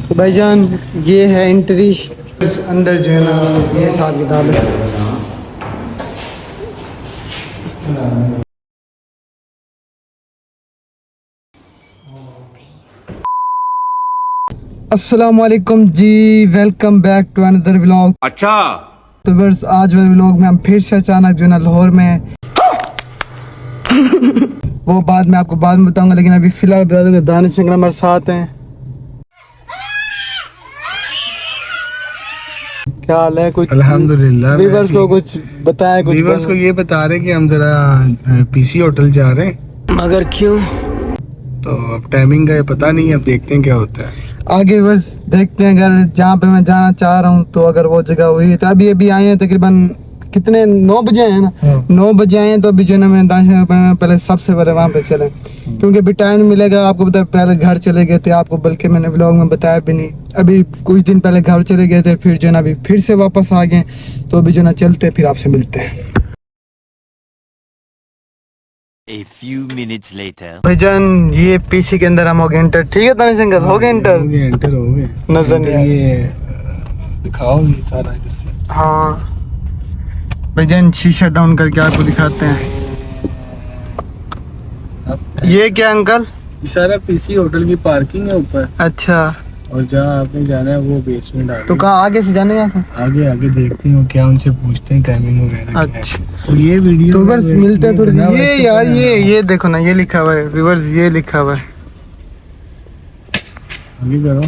तो भाईजान ये है एंट्री, अंदर जो है ना ये हिसाब किताब है। अस्सलाम वालेकुम जी, welcome back to another vlog. अच्छा तो बस आज वाले व्लॉग में हम फिर से अचानक जो है ना लाहौर में वो बात मैं आपको बाद में बताऊंगा, लेकिन अभी फिलहाल बता दूंगा दानिश अंकल हमारे साथ हैं। क्या हाल है? कुछ अल्हम्दुलिल्लाह। व्यूअर्स को कुछ बताया, कुछ व्यूअर्स को ये बता रहे कि हम जरा पीसी होटल जा रहे हैं, मगर क्यों? तो अब टाइमिंग का ये पता नहीं है, अब देखते हैं क्या होता है। आगे बस देखते हैं। अगर जहाँ पे मैं जाना चाह रहा हूँ तो अगर वो जगह हुई तो अभी आए हैं तकरीबन कितने 9 बजे आए हैं ना। 9 बजे आए हैं तो अभी जो है ना मैंने दानिश पहले सबसे पहले वहाँ पे चले, क्योंकि अभी टाइम मिलेगा। आपको पता है पहले घर चले गए थे आपको, बल्कि मैंने व्लॉग में बताया भी नहीं। अभी कुछ दिन पहले घर चले गए थे, फिर जो है ना अभी फिर से वापस आ गए, तो अभी जो है ना चलते फिर आपसे मिलते हैं। A few minutes later. भाईजान ये पीसी के अंदर हम हो गए एंटर। ठीक है दानिश अंकल, हो गए एंटर? एंटर हो गए। नजर नहीं आ रहा। ये दिखाओ ये सारा इधर से। हाँ भाईजान शीशा डाउन करके आपको दिखाते हैं। ये क्या अंकल? ये सारा पीसी होटल की पार्किंग है ऊपर, अच्छा, और जहाँ आपने जाना है वो बेसमेंट आ तो कहाँ आगे से जाने यहाँ से? आगे आगे देखते हैं क्या उनसे पूछते हैं टाइमिंग वगैरह क्या है। अच्छा, तो ये वीडियो तो बस मिलते हैं थोड़ी बिना देर। ये वक्त यार के ये देखो ना, ये लिखा हुआ है व्यूअर्स, ये लिखा हुआ है। आगे करो।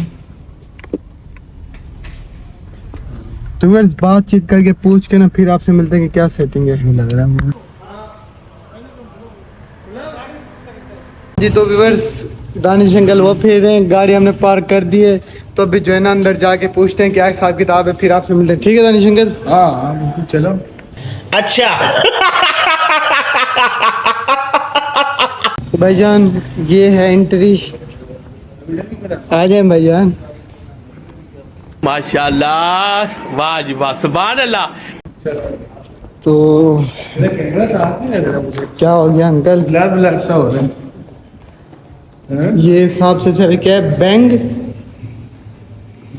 तो व्यूअर्स बातचीत करके पूछ के ना फिर आपसे मिलते हैं कि क्या सेटिंग है। लग रहा है मुझे। जी तो व्यूअर्स दानिश अंकल वो फिर रहे हैं, गाड़ी हमने पार्क कर दी है, तो अभी जो है ना अंदर जाके पूछते हैं क्या हिसाब किताब है, फिर आपसे मिलते हैं। ठीक है दानिश अंकल? हाँ बिल्कुल, चलो। अच्छा तो भाईजान ये है एंट्री, आ जाए भाईजान। माशाल्लाह, वाह जी वाह, सुभान अल्लाह। तो कैमरा साफ नहीं लग रहा मुझे, क्या हो गया अंकल? ब्लर ब्लर सा हो रहा है। ये हिसाब से चल क्या है, बैंग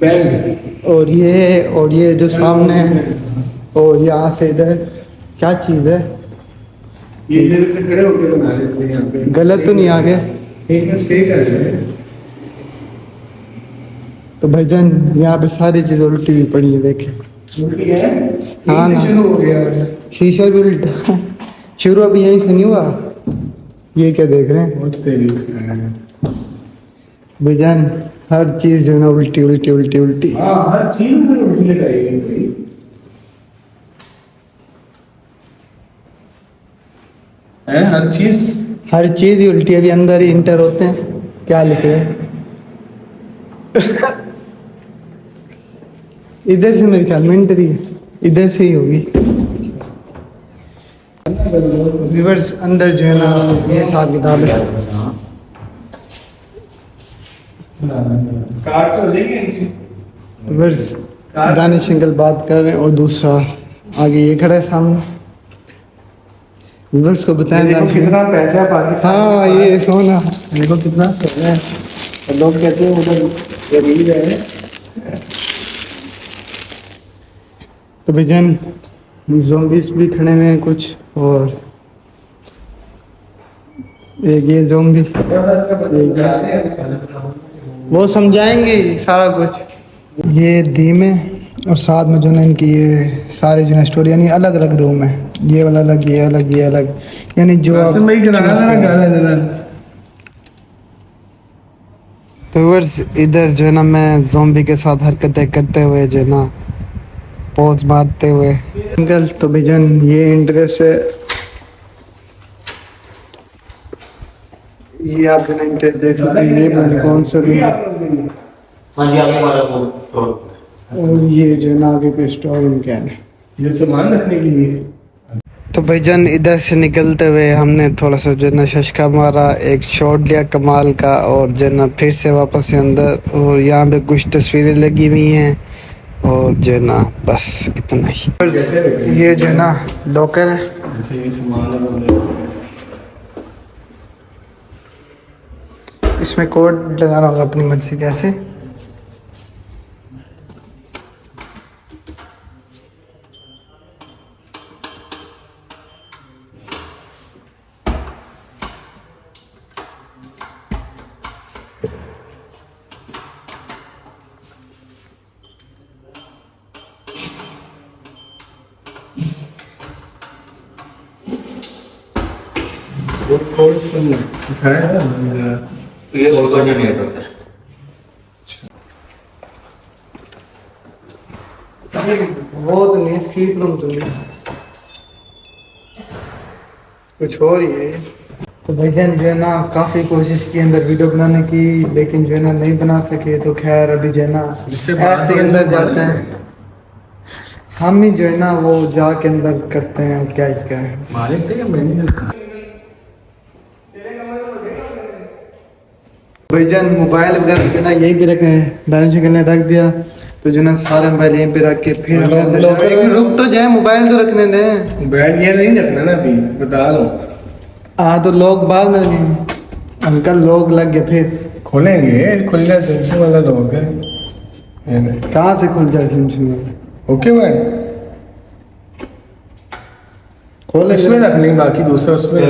बैंग और ये जो सामने है, और यहाँ से इधर क्या चीज़ है? ये इधर से खड़े होकर बना लेते हैं यहाँ पे। गलत तो नहीं आ गया? एक में स्टे कर रहे हैं। तो भाईजान यहाँ पे सारी चीज़ उल्टी हुई पड़ी है, देखे। उल्टी है? हाँ यहीं ना। से शुरू हो गया। शीशा भी उल्टा शुरू अभी यहीं से नहीं हुआ। ये क्या देख रहे हैं बहुत तेजी से है। भाईजान? हर चीज़ जो है ना उल्टी उल्टी उल्टी उल्टी। हाँ, हर चीज में उल्टी लगाई गई भाई। है हर चीज ही उल्टी। अभी अंदर ही इंटर होते हैं, क्या लिख रहे हैं इधर से मेरे ख्याल में एंट्री है, इधर से ही होगी। व्यूअर्स अंदर जो है ना ये हिसाब किताब है। कार से हो जाएगी। व्यूअर्स दानिश अंकल बात कर रहे हैं और दूसरा आगे ये खड़ा है सामने। व्यूअर्स को बताएं देखो दानिश कितना पैसा है पाकिस्तान। हाँ ये सोना देखो कितना सोना है, और लोग कहते हैं उधर गरीब है। तो भाईजान ज़ॉम्बीज़ भी खड़े हुए हैं कुछ, और एक ये ज़ॉम्बी, वो समझाएंगे सारा कुछ। ये धीम है, और साथ में जो ना इनकी ये सारे जो है स्टोरी, यानी अलग अलग रूम है। ये वाला अलग, ये अलग, ये अलग, यानी जो आप भाई choose करें। गाना तो व्यूअर्स इधर जो है ना मैं ज़ॉम्बी के साथ हरकतें करते हुए जो है ना पोज मारते हुए अंकल। तो भाईजान ये इंटरेस्ट है, ये आप जो ना इंटरेस्ट देख सकते हैं। ये पता नहीं कौन सा रूम है, और ये जो है ना आगे पे स्टोर रूम क्या है, ये सामान रखने के लिए। तो भाईजान इधर से निकलते हुए हमने थोड़ा सा जो है ना शशका मारा, एक शॉट लिया कमाल का, और जो है ना फिर से वापस से अंदर, और यहाँ पे कुछ तस्वीरें लगी हुई हैं, और जो है ना बस इतना ही। ये जो है ना लॉकर है, जैसे ये सामान इसमें कोड लगाना होगा अपनी मर्जी। कैसे? वो थोड़ी सी सिखाया है ना, ये कोऑर्डिनेट होता है। बहुत नहीं स्कीप लूँ तुम्हें कुछ हो रही है। तो भाईजान जो है ना काफ़ी कोशिश की अंदर वीडियो बनाने की, लेकिन जो है ना नहीं बना सके। तो खैर अभी जो है ना ऐसे ही अंदर जाते हैं हम ही, जो है ना वो जाके अंदर करते हैं। क्या ही क्या है, मालिक थे या मैंने भाईजान मोबाइल वगैरह जो है ना यहीं पे रखे हैं, दानिश अंकल ने रख दिया। तो जो ना सारे मोबाइल यहीं पे रख के फिर हमें अंदर जाना है। रुक तो जाए, मोबाइल तो रखने दें। बैठ ये नहीं रखना ना अभी, बता दो। हाँ तो लोग बाद में लगे अंकल, लोग लग गए फिर खोलेंगे, खुलना सैमसंग वाला लोग है। कहाँ से खुल जाए सिम? ओके भाई, खोले इसमें रख लेंगे, बाकी दूसरा उसमें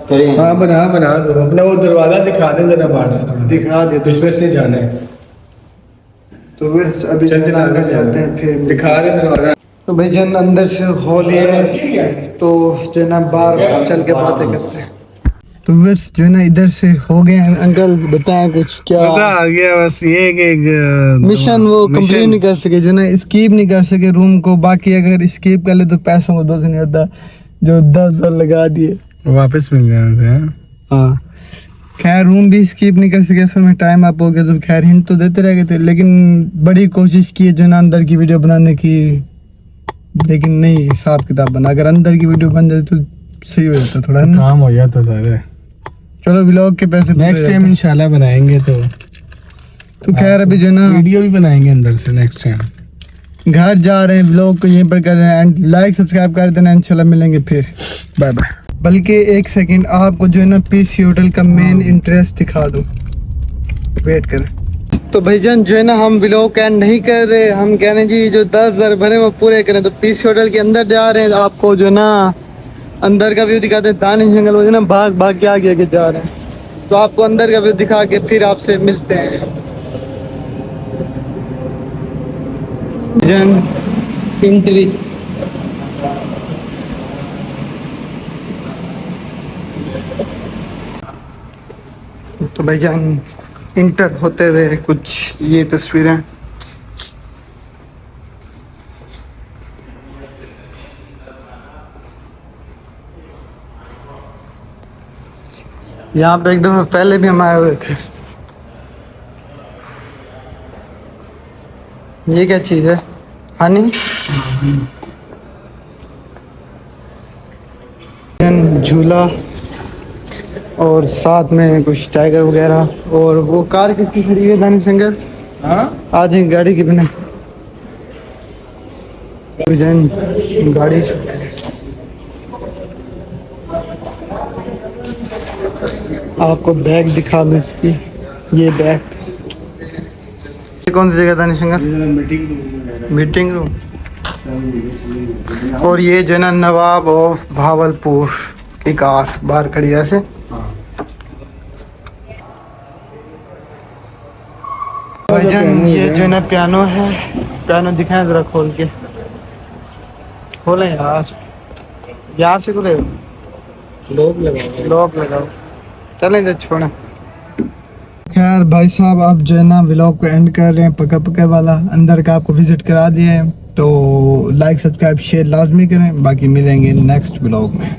करें। हाँ बना दो अपना। वो दरवाजा दिखा दे जरा बाहर से थोड़ा, दिखा दे। जिसमें से जाना है। तो फिर अभी चल चल अंदर आगे जाते हैं फिर दिखा दे दरवाजा। तो भाई जन अंदर से हो लिए तो जो है ना बाहर चल के बातें करते हैं। तो बस जो है ना इधर से हो गए हैं। अंकल बताएं कुछ, क्या आ गया बस ये कि मिशन वो कंप्लीट नहीं कर सके, जो ना स्कीप नहीं कर सके रूम को। बाकी अगर स्कीप कर ले तो पैसों को दुख नहीं होता, जो 10,000 लगा दिए वापस मिल जाते हैं। हाँ खैर रूम भी स्कीप नहीं कर सके, असल में टाइम अप हो गया। तो खैर हिंट तो देते रह गए थे, लेकिन बड़ी कोशिश की जो ना अंदर की वीडियो बनाने की, लेकिन नहीं हिसाब किताब बना। अगर अंदर की वीडियो बन जाए तो सही हो जाता थोड़ा, है ना। काम हो जाता सारे। चलो व्लॉग के पैसे नेक्स्ट टाइम इंशाल्लाह बनाएंगे। तो खैर अभी जो ना वीडियो भी बनाएंगे अंदर से नेक्स्ट टाइम। घर जा रहे हैं, व्लॉग को यहीं पर कर रहे हैं। एंड लाइक सब्सक्राइब कर देना, इंशाल्लाह मिलेंगे फिर। Bye bye. बल्कि एक सेकंड, आपको जो है ना पीसी होटल का मेन इंटरेस्ट दिखा दूं, वेट करें। तो भाईजान जो है ना हम व्लॉग एंड नहीं कर रहे, हम कह रहे हैं जी जो 10,000 भरे वो पूरे करें। तो पीसी होटल के अंदर जा रहे हैं, आपको जो है ना अंदर का व्यू दिखाते हैं। दानिश जंगल वो जो ना भाग भाग के आगे आगे जा रहे हैं, तो आपको अंदर का व्यू दिखा के फिर आपसे मिलते हैं। एंट्री तो भाईजान इंटर होते हुए कुछ ये तस्वीरें। यहाँ पे एक दफा पहले भी हम आए हुए थे। ये क्या चीज है? हनी झूला और साथ में कुछ टाइगर वगैरह। और वो कार किसकी खड़ी है दानिश शंकर? हाँ आज एक गाड़ी की बने गाड़ी। आपको बैग दिखा दूं इसकी, ये बैग। ये कौन सी जगह दानिश शंकर? Meeting room. और ये जो है ना नवाब ऑफ भावलपुर की कार बाहर खड़ी है ऐसे। भाईजान ये जो है ना पियानो है, पियानो दिखाएं जरा खोल के। खोलें यार, यहाँ से खोले, लॉक लगाओ। चलें जो छोड़ें। खैर भाई साहब अब जो है ना व्लॉग को एंड कर रहे हैं, पका पका वाला। अंदर का आपको विजिट करा दिए, तो लाइक सब्सक्राइब शेयर लाजमी करें। बाकी मिलेंगे नेक्स्ट व्लॉग में।